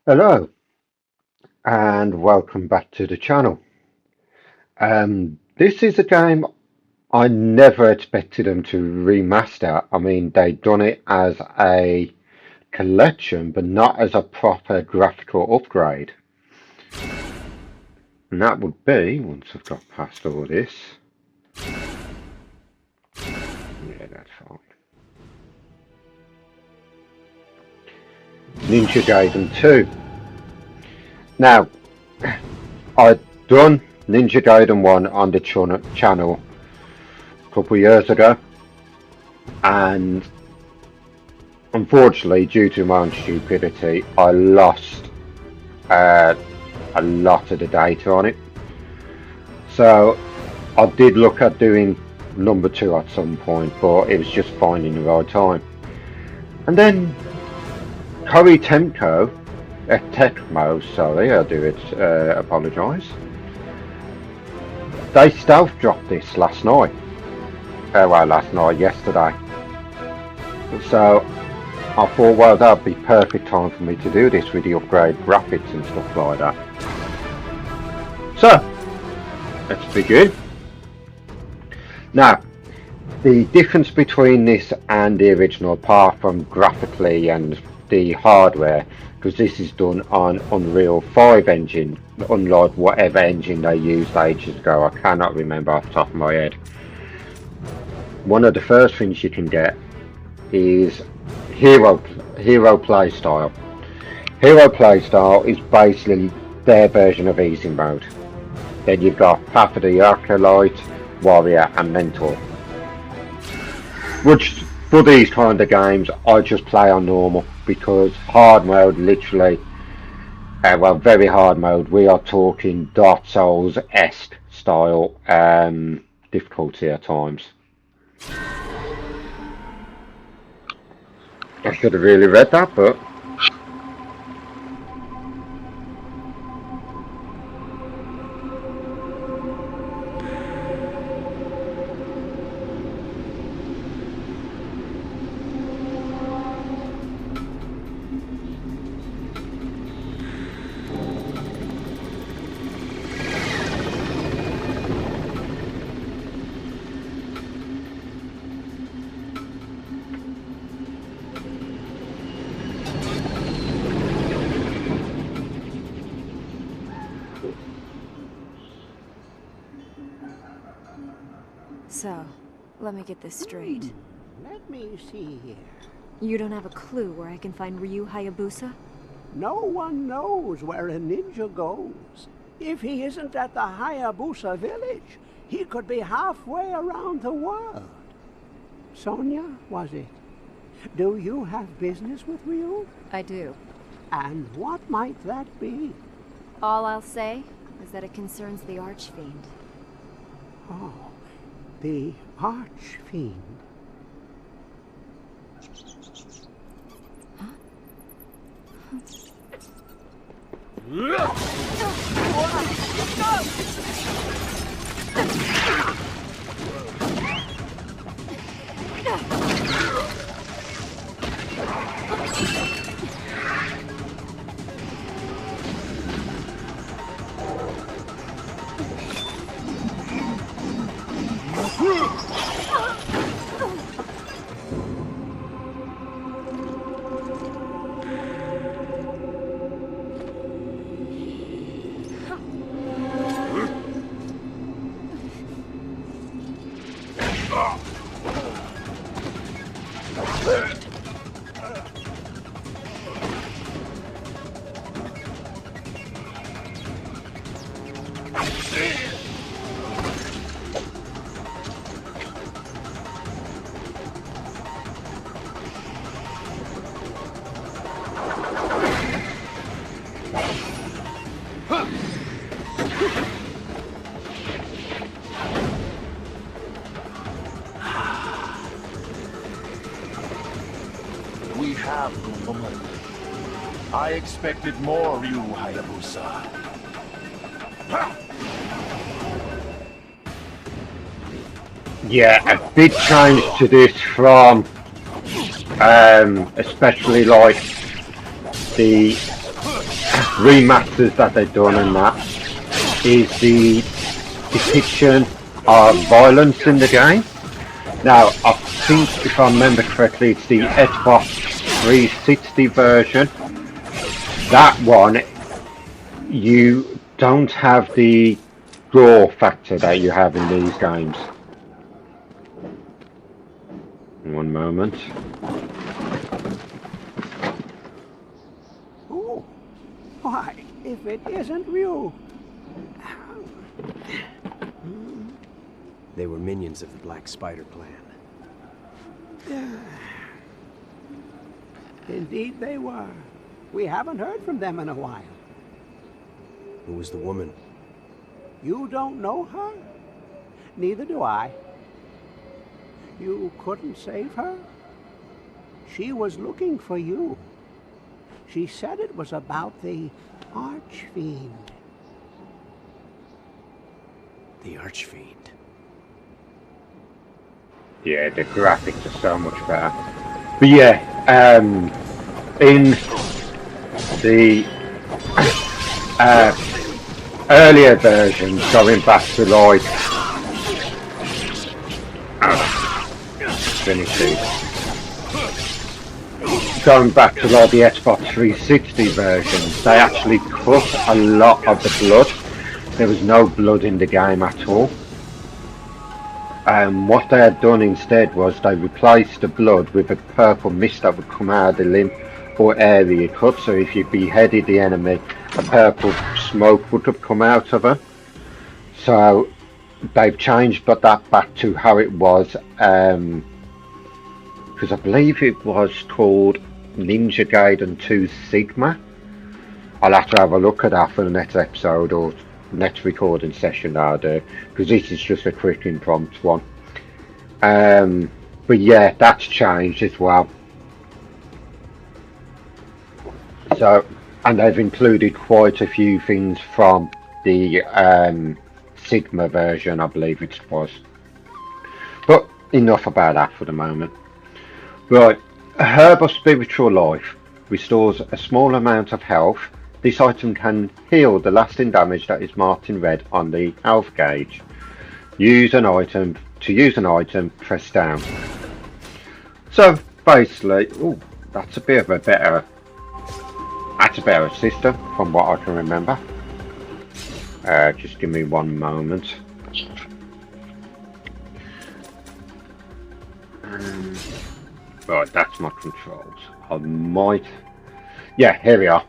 Hello and welcome back to the channel. This is a game I never expected them to remaster. I mean, they've done it as a collection, but not as a proper graphical upgrade. And that would be, once I've got past all this, yeah, that's fine. Ninja Gaiden 2. Now, I'd done Ninja Gaiden 1 on the channel a couple of years ago, and unfortunately, due to my own stupidity, I lost uh, a lot of the data on it. So I did look at doing number 2 at some point, but it was just finding the right time. And then Koei Tecmo, sorry, I do apologise. They stealth dropped this last night. Yesterday. So I thought, well, that'd be perfect time for me to do this with the upgrade graphics and stuff like that. So, let's begin. Now, the difference between this and the original, apart from graphically and the hardware, because this is done on Unreal 5 engine, unlike whatever engine they used ages ago. I cannot remember off the top of my head. One of the first things you can get is hero playstyle. Hero playstyle is basically their version of easy mode. Then you've got Path of the Acolyte, Warrior and Mentor. Which for these kind of games I just play on normal, because hard mode literally, very hard mode, we are talking Dark Souls-esque style difficulty at times. I should have really read that, but So, let me get this straight. Let me see here. You don't have a clue where I can find Ryu Hayabusa? No one knows where a ninja goes. If he isn't at the Hayabusa village, he could be halfway around the world. Sonia, was it? Do you have business with Ryu? I do. And what might that be? All I'll say is that it concerns the Archfiend. Oh, the Archfiend. We have the moment. I expected more Ryu Hayabusa. yeah, a big change to this from especially like the remasters that they've done and that is the depiction of violence in the game. Now, I think, if I remember correctly, it's the Xbox 360 version. That one, you don't have the gore factor that you have in these games. One moment. Oh, why, if it isn't you. They were minions of the Black Spider clan. Indeed they were. We haven't heard from them in a while. Who was the woman? You don't know her? Neither do I. You couldn't save her? She was looking for you. She said it was about the Archfiend. The Archfiend. Yeah, the graphics are so much better. But yeah, in the earlier versions, going back to like going back to like the Xbox 360 versions, they actually cut a lot of the blood. There was no blood in the game at all. What they had done instead was they replaced the blood with a purple mist that would come out of the limb or area cut. So if you beheaded the enemy, a purple smoke would have come out of her. So they've changed that back to how it was, because I believe it was called Ninja Gaiden 2 Sigma. I'll have to have a look at that for the next episode or next recording session I'll do, because this is just a quick impromptu one. But yeah, that's changed as well. So, and they've included quite a few things from the Sigma version, I believe it was. But enough about that for the moment. Right, a herb of spiritual life restores a small amount of health. This item can heal the lasting damage that is marked in red on the health gauge. To use an item, press down. So basically, ooh, that's a bit of a better system from what I can remember. Just give me one moment. Right, that's my controls. I might... Yeah, here we are.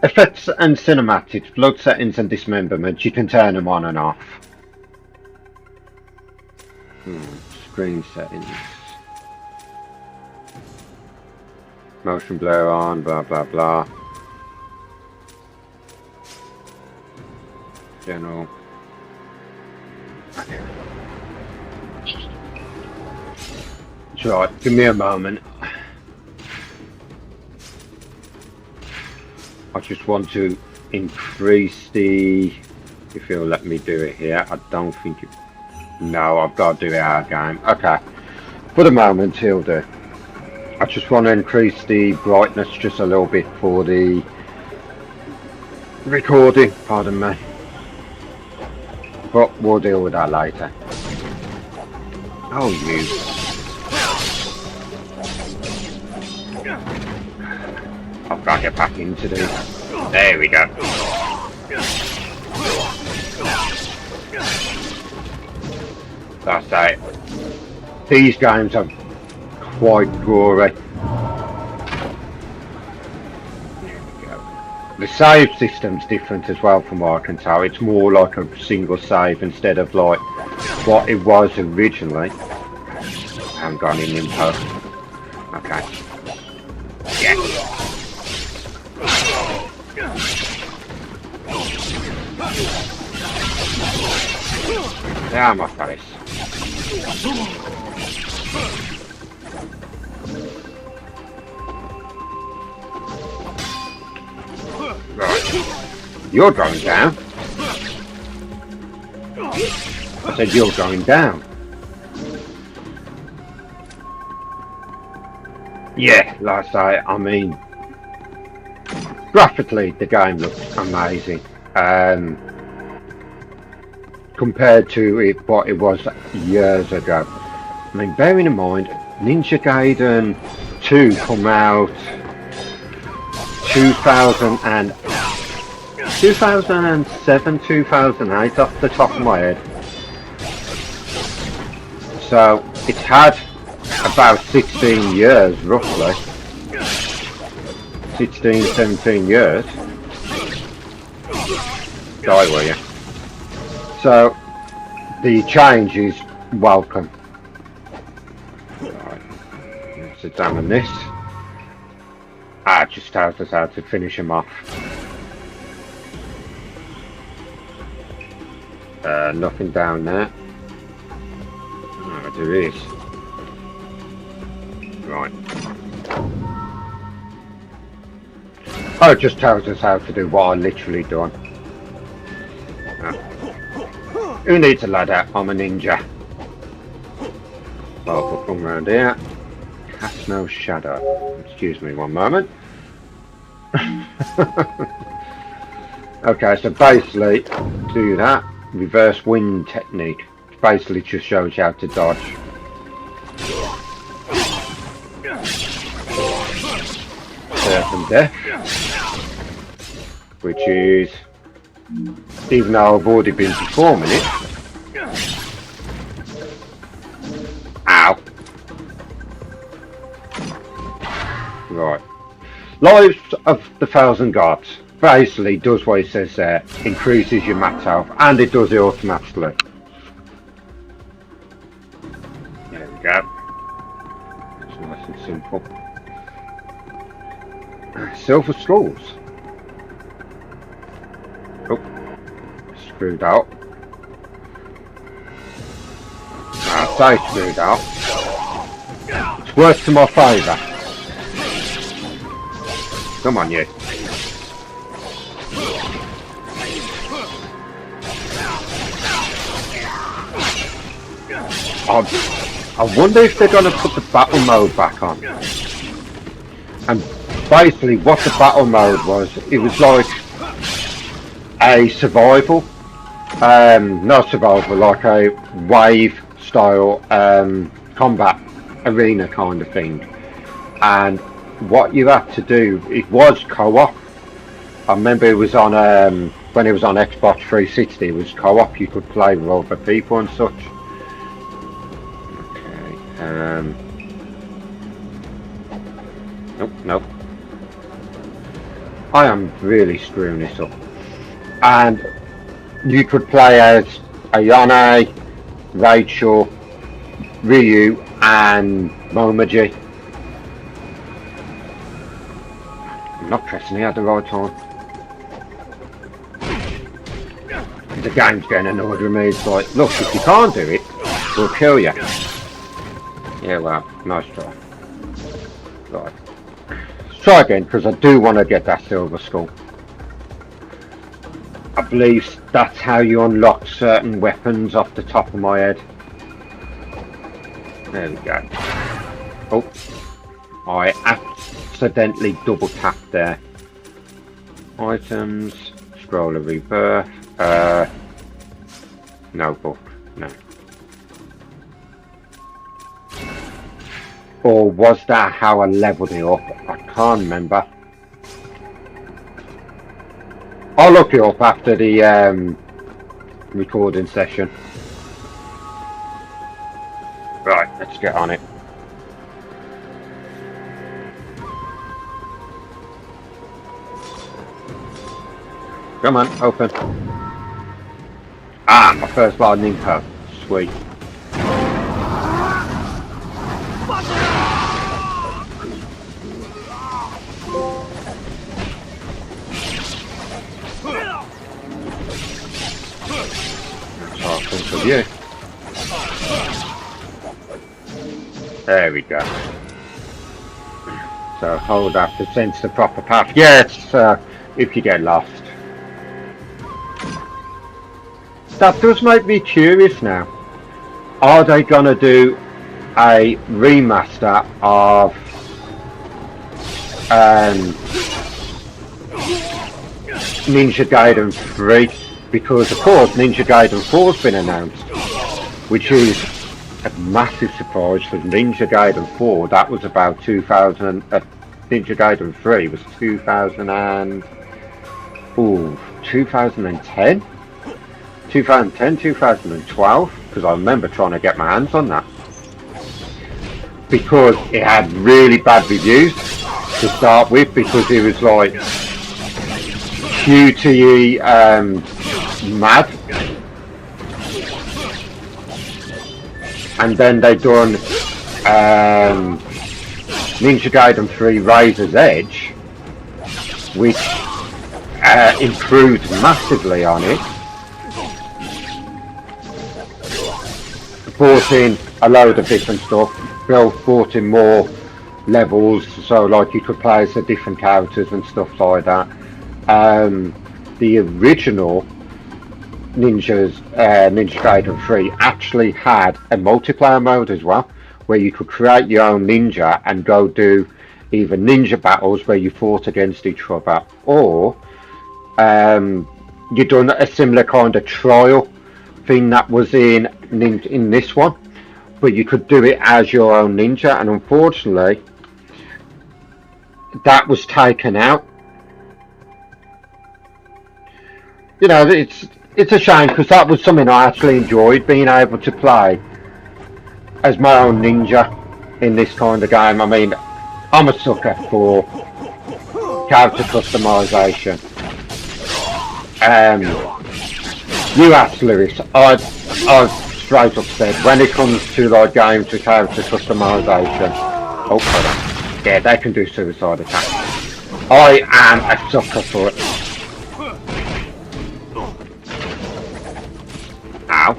Effects and cinematics, blood settings and dismemberment, you can turn them on and off. Screen settings. Motion blur on, blah blah blah. General. Okay. Right, give me a moment. I just want to increase the... If you'll let me do it here. I don't think it... No, I've got to do it out of game. Okay. For the moment, he'll do. I just want to increase the brightness just a little bit for the recording. Pardon me. But we'll deal with that later. Oh, you... I've got to get back into this. There we go. That's it. These games are quite gory. There we go. The save system's different as well from what I can tell. It's more like a single save instead of like what it was originally. I haven't got any info. Okay. Yeah. Down my face. Right. You're going down. I said you're going down. Yeah, like I say, I mean, Graphically, the game looks amazing. Compared to what it was years ago. I mean, bearing in mind, Ninja Gaiden 2 come out 2007, 2008 off the top of my head. So it's had about 16 years roughly. 16, 17 years. Die, will you? So the change is welcome. Right, let's examine this. It just tells us how to finish him off. Nothing down there. Oh, there is. Right. Oh, it just tells us how to do what I literally done. Who needs a ladder? I'm a ninja. Well, we'll come round here. Cast no shadow. Excuse me one moment. Okay, so basically, do that. Reverse wind technique. Basically just shows you how to dodge. Certain death. Which is, even though I've already been performing it. Ow. Right. Lives of the Thousand Gods. Basically does what it says there. Increases your max health. And it does it automatically. There we go. It's nice and simple. Silver skulls. Oh, screwed out. I say screwed out. It's worked to my favour. Come on, you. I wonder if they're going to put the battle mode back on. And basically what the battle mode was, it was like a survival, not survival, like a wave style combat arena kind of thing. And what you had to do, it was co-op. I remember it was on when it was on Xbox 360, it was co-op. You could play with other people and such. Okay. Nope. I am really screwing this up. And you could play as Ayane, Rachel, Ryu, and Momoji. I'm not pressing it at the right time. The game's getting annoyed with me. It's like, look, if you can't do it, we'll kill you. Yeah, well, nice try. Right. Let's try again, because I do want to get that silver skull. I believe that's how you unlock certain weapons off the top of my head. There we go. Oh, I accidentally double tapped there. Items, scroll of rebirth, no book, no. Or was that how I leveled it up? I can't remember. I'll look it up after the recording session. Right, let's get on it. Come on, open. Ah, my first lightning pub. Sweet. Of you. There we go. So hold up to sense the proper path. Yes, if you get lost. That does make me curious now. Are they gonna do a remaster of Ninja Gaiden 3, because of course Ninja Gaiden 4's been announced, which is a massive surprise for Ninja Gaiden 4. That was about 2000. Ninja Gaiden 3 was 2010, 2012, because I remember trying to get my hands on that. Because it had really bad reviews to start with, because it was like QTE mad. And then they done Ninja Gaiden 3 Razor's Edge, which improved massively on it. Brought in a load of different stuff, brought in more levels, so like you could play as the different characters and stuff like that. The original Ninja Gaiden 3 actually had a multiplayer mode as well, where you could create your own ninja and go do either ninja battles where you fought against each other, or you done a similar kind of trial thing that was in this one, but you could do it as your own ninja, and unfortunately that was taken out. You know, it's a shame, because that was something I actually enjoyed, being able to play as my own ninja in this kind of game. I mean, I'm a sucker for character customization. You asked Lewis, I've straight up said, when it comes to like games with character customization, oh hold on, yeah, they can do suicide attacks. I am a sucker for it. Ow.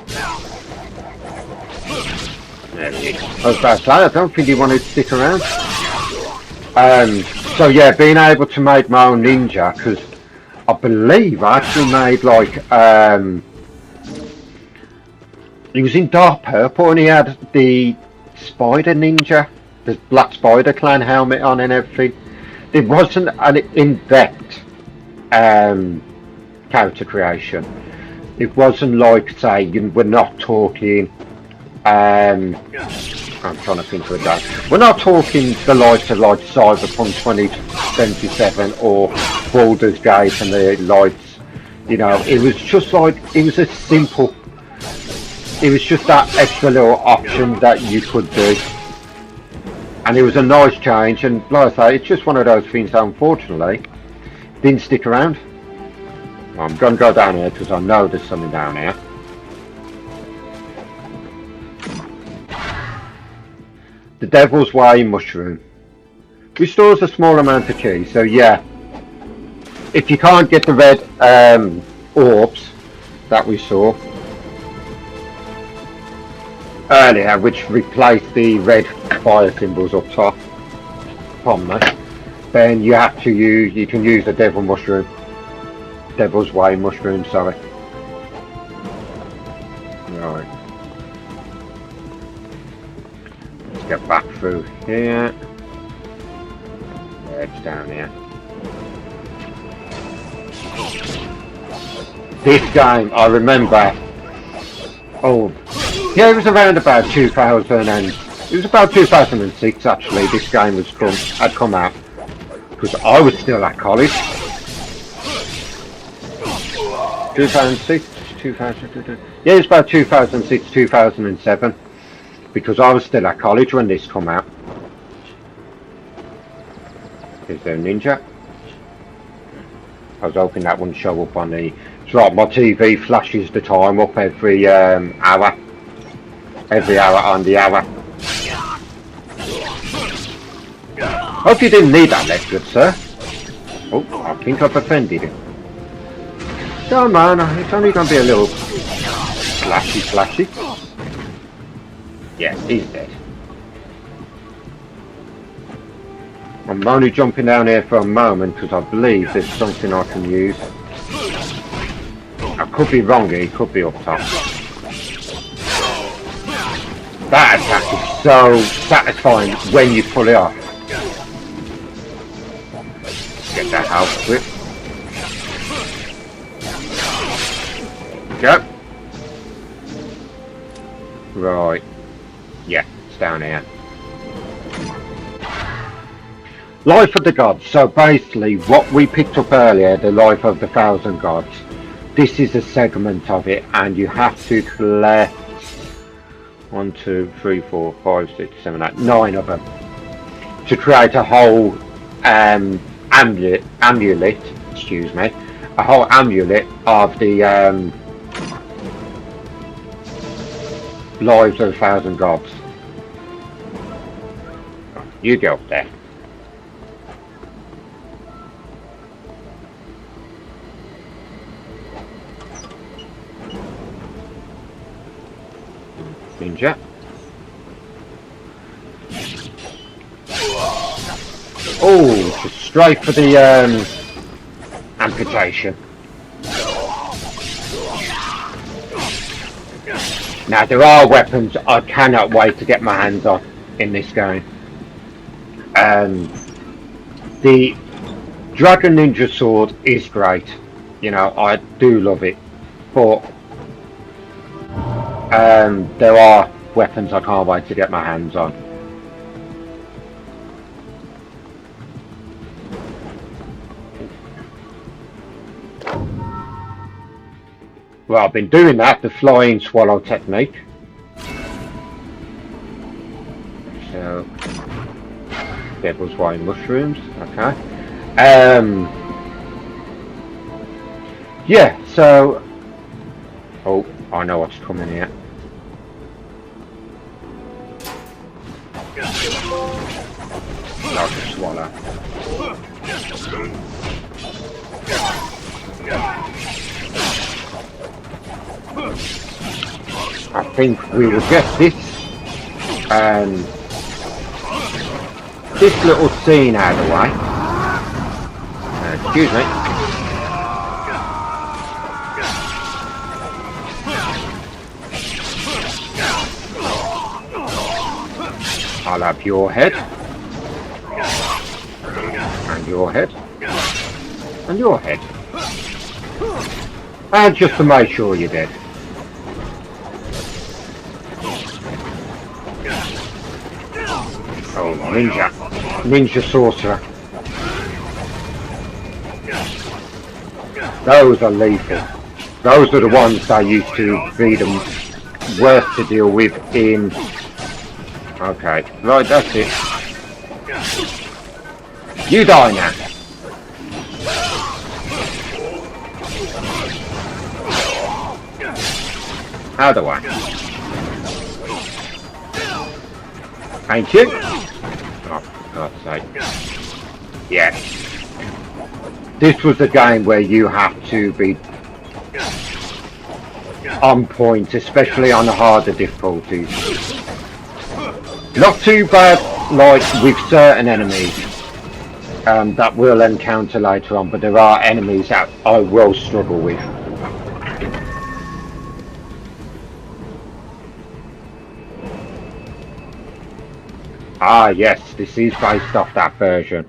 There he is. I was about to say, I don't think he wanted to stick around. So yeah, being able to make my own ninja, because I believe I actually made like, he was in dark purple and he had the spider ninja, the black spider clan helmet on and everything. It wasn't an in-depth character creation. It wasn't like, say, we're not talking, I'm trying to think of a day. We're not talking the likes of like Cyberpunk 2077 or Baldur's Gate and the lights, you know, it was just like, it was a simple, it was just that extra little option that you could do. And it was a nice change, and like I say, it's just one of those things that unfortunately didn't stick around. I'm going to go down here because I know there's something down here. The Devil's Way mushroom. Restores a small amount of chi, so yeah. If you can't get the red orbs that we saw earlier, which replaced the red fire symbols up top from me, then you have to use, you can use the Devil Mushroom. Devil's Way mushroom, sorry. Right. Let's get back through here. Yeah, it's down here. This game, I remember. Oh, yeah, it was around about 2000 and it was about 2006 actually. This game had come out because I was still at college. 2006, 2000, yeah, it's about 2006, 2007, because I was still at college when this come out. Is there a ninja? I was hoping that wouldn't show up on the... It's right, my TV flashes the time up every hour. Every hour on the hour. Hope you didn't need that lecture, sir. Oh, I think I've offended him. Come on, it's only going to be a little flashy. Yeah, he's dead. I'm only jumping down here for a moment because I believe there's something I can use. I could be wrong here, it could be up top. That attack is so satisfying when you pull it off. Get that health quick. go. Right. Yeah, it's down here. Life of the Gods. So basically, what we picked up earlier, the Life of the Thousand Gods, this is a segment of it, and you have to collect 1, 2, 3, 4, 5, 6, 7, 8, 9 of them to create a whole amulet. Excuse me, a whole amulet of the Lives of the Thousand Gods. You go up there. Ninja. Oh, just straight for the amputation. Now there are weapons I cannot wait to get my hands on in this game. The Dragon Ninja Sword is great. You know, I do love it, but there are weapons I can't wait to get my hands on. Well, I've been doing that, the flying swallow technique. So, devil's wine mushrooms, okay. Yeah, so, oh, I know what's coming here. Like a swallow. I think we will get this little scene out of the way. Excuse me. I'll have your head, and your head, and your head, and just to make sure you're dead. Oh, ninja sorcerer. Those are lethal. Those are the ones that used to be the worst to deal with in. Okay, right, that's it. You die now. Out of the way. Thank you. Oh, for God's sake. Yes. This was a game where you have to be on point, especially on the harder difficulties. Not too bad, like with certain enemies that we'll encounter later on, but there are enemies that I will struggle with. Ah yes, this is based off that version.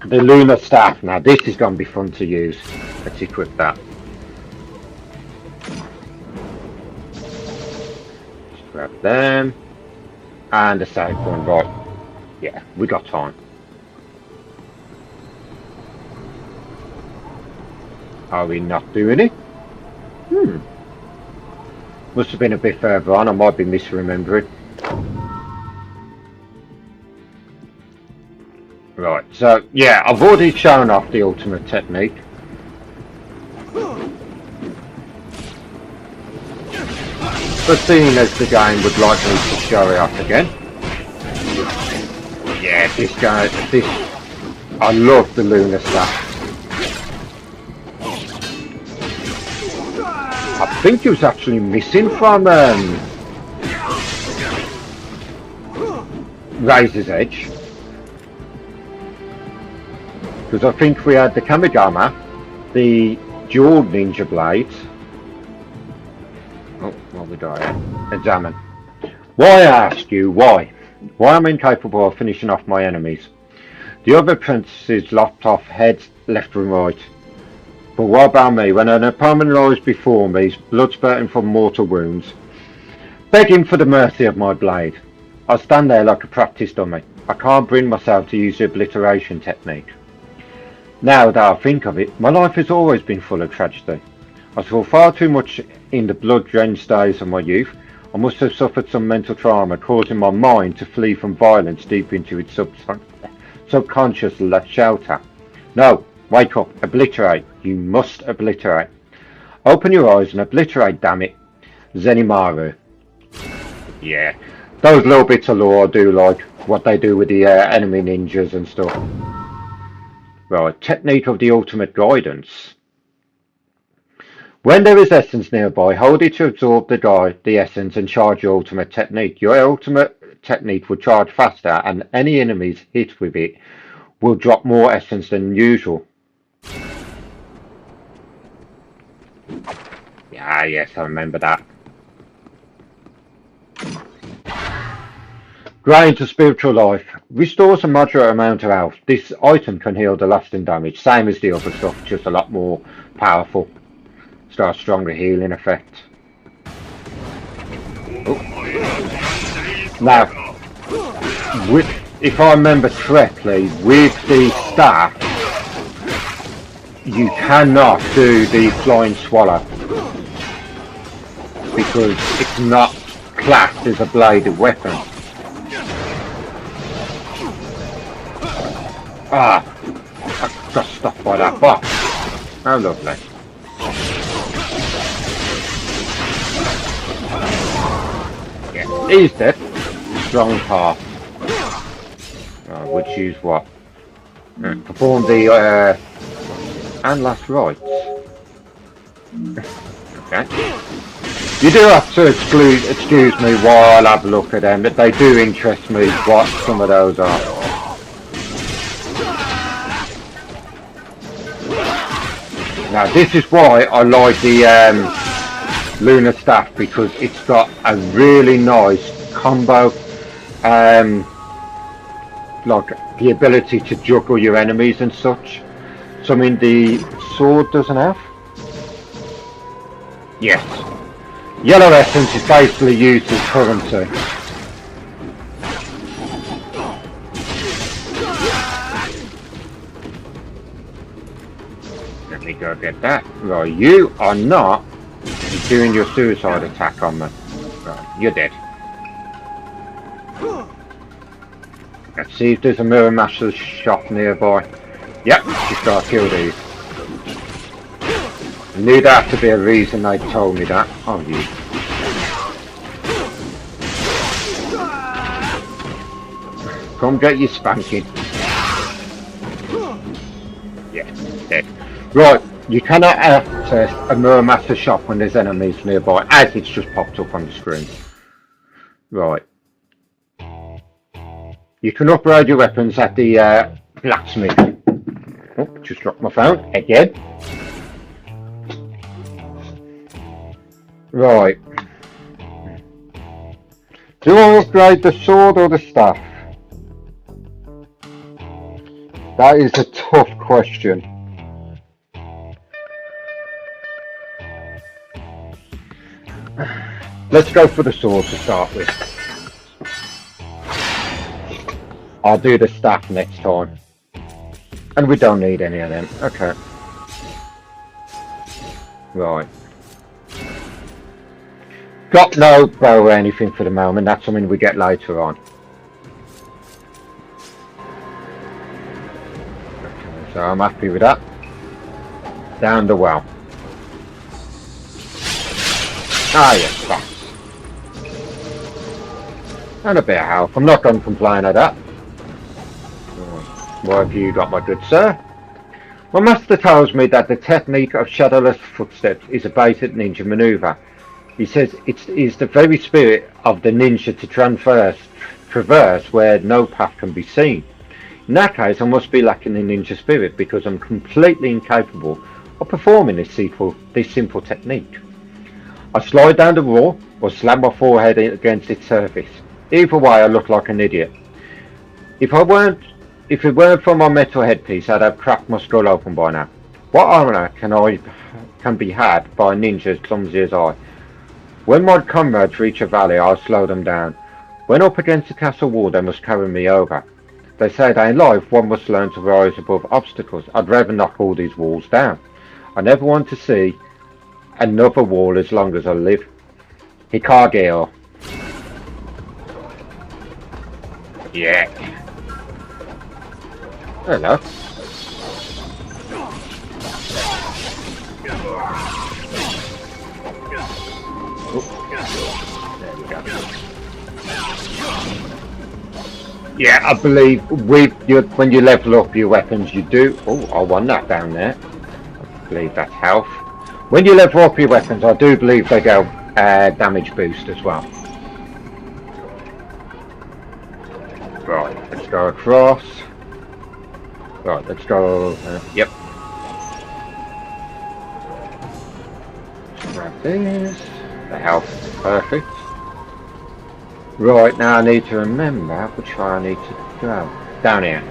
The lunar staff, now this is going to be fun to use. Let's equip that. Just grab them. And a save one, right. Yeah, we got time. Are we not doing it? Must have been a bit further on, I might be misremembering. Right, so yeah, I've already shown off the ultimate technique. But seeing as the game would like me to show it off again. Yeah, I love the lunar stuff. I think it was actually missing from Razor's Edge. Because I think we had the Kamigama, the dual ninja blades. Oh, what we die here? Examine. Why, I ask you, why? Why am I incapable of finishing off my enemies? The other apprentices lopped off heads left and right. But what about me? When an opponent lies before me, blood spurting from mortal wounds, begging for the mercy of my blade, I stand there like a practice dummy. I can't bring myself to use the obliteration technique. Now that I think of it, my life has always been full of tragedy. I saw far too much in the blood-drenched days of my youth. I must have suffered some mental trauma, causing my mind to flee from violence deep into its subconscious shelter. No, wake up, obliterate. You must obliterate. Open your eyes and obliterate, damn it. Zenimaru. Yeah, those little bits of lore I do like, what they do with the enemy ninjas and stuff. Right, technique of the ultimate guidance. When there is essence nearby, hold it to absorb the essence and charge your ultimate technique. Your ultimate technique will charge faster and any enemies hit with it will drop more essence than usual. Ah, yes, I remember that. Grain to spiritual life. Restores a moderate amount of health. This item can heal the lasting damage. Same as the other stuff, just a lot more powerful. Start stronger healing effect. Oh. Now, if I remember correctly, with the staff, you cannot do the flying swallow because it's not classed as a bladed weapon. Ah, I got stopped by that box. How lovely. Yeah, he's dead. Strong path. We'll choose what? Perform the and last rites. Okay. You do have to excuse me while I have a look at them, but they do interest me what some of those are. Now this is why I like the Lunar Staff, because it's got a really nice combo, like the ability to juggle your enemies and such. Something the sword doesn't have. Yes. Yellow essence is basically used as currency. Let me go get that. Right, you are not doing your suicide attack on me. Right, you're dead. Let's see if there's a Mirror Master's shop nearby. Yep, just gotta kill these. I knew that had to be a reason they told me that. Oh, you. Come get your spanking. Yeah, dead. Right, you cannot access a Mirror Master shop when there's enemies nearby, as it's just popped up on the screen. Right. You can upgrade your weapons at the blacksmith. Oh, just dropped my phone again. Right. Do I upgrade the sword or the staff? That is a tough question. Let's go for the sword to start with. I'll do the staff next time. And we don't need any of them. Okay. Right. Got no bow or anything for the moment. That's something we get later on. Okay, so I'm happy with that. Down the well. Ah yes, that's. And a bit of health. I'm not going to complain of that. What have you got, my good sir? My master tells me that the technique of shadowless footsteps is a basic ninja maneuver. He says it is the very spirit of the ninja to traverse where no path can be seen. In that case, I must be lacking the ninja spirit because I'm completely incapable of performing this simple technique. I slide down the wall or slam my forehead against its surface. Either way, I look like an idiot. If it weren't for my metal headpiece, I'd have cracked my skull open by now. What honor can be had by a ninja as clumsy as I? When my comrades reach a valley, I'll slow them down. When up against the castle wall, they must carry me over. They say that in life one must learn to rise above obstacles. I'd rather knock all these walls down. I never want to see another wall as long as I live. Hikage. Yeah. Hello. There we go. Yeah, I believe when you level up your weapons, you do. Oh, I won that down there. I believe that's health. When you level up your weapons, I do believe they go damage boost as well. Right, let's go across. Right, let's go. Yep. Grab this. The health is perfect. Right, now I need to remember which way I need to go. Down here.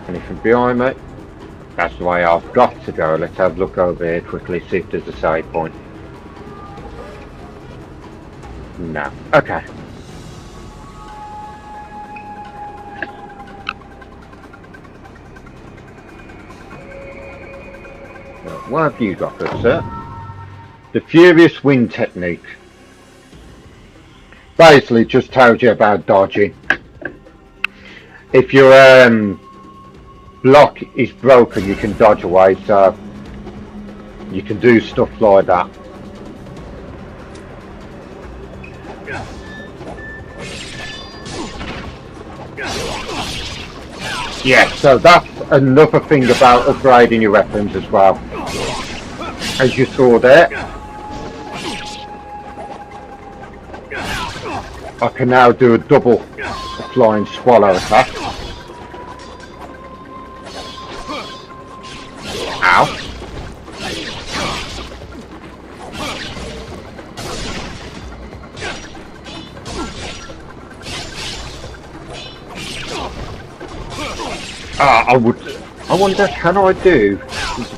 Anything behind me? That's the way I've got to go. Let's have a look over here quickly, see if there's a save point. No. Okay. What have you got, good sir? The Furious Wind Technique. Basically just tells you about dodging. If your block is broken, you can dodge away, so you can do stuff like that. Yeah, so that's another thing about upgrading your weapons as well. As you saw there, I can now do a double flying swallow attack. Ow. I wonder, can I do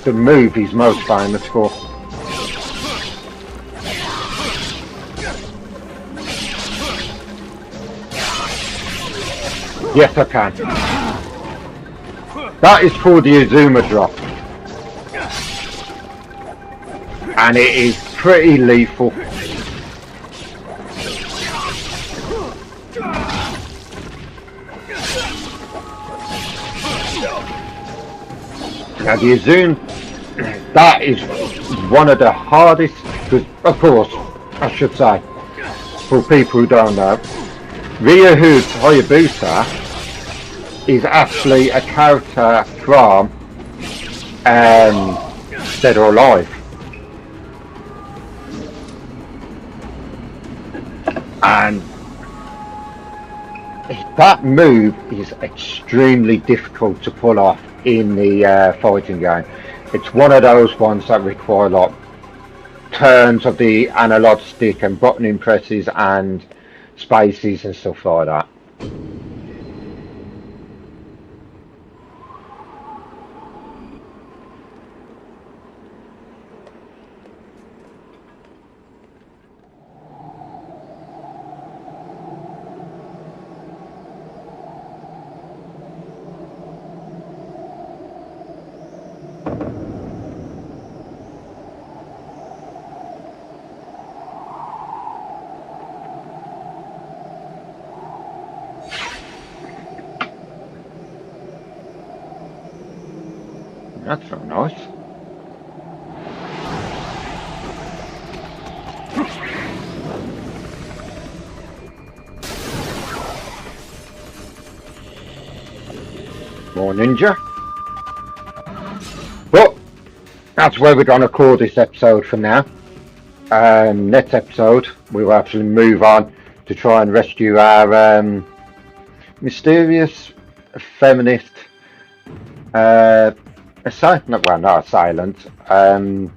the move he's most famous for? Yes, I can. That is for the Azuma drop. And it is pretty lethal. Now the Azuma, that is one of the hardest, because of course, I should say, for people who don't know, Ryoh's Hayabusa is actually a character from Dead or Alive. And that move is extremely difficult to pull off in the fighting game. It's one of those ones that require like turns of the analog stick and button presses and spaces and stuff like that. That's so nice. More ninja. But that's where we're going to call this episode for now. Next episode we will actually move on to try and rescue our mysterious feminist not silent. I'm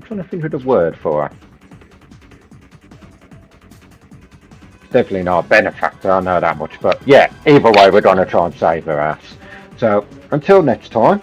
trying to think of the word for her. Definitely not a benefactor, I know that much, but yeah, either way we're going to try and save her ass. So until next time.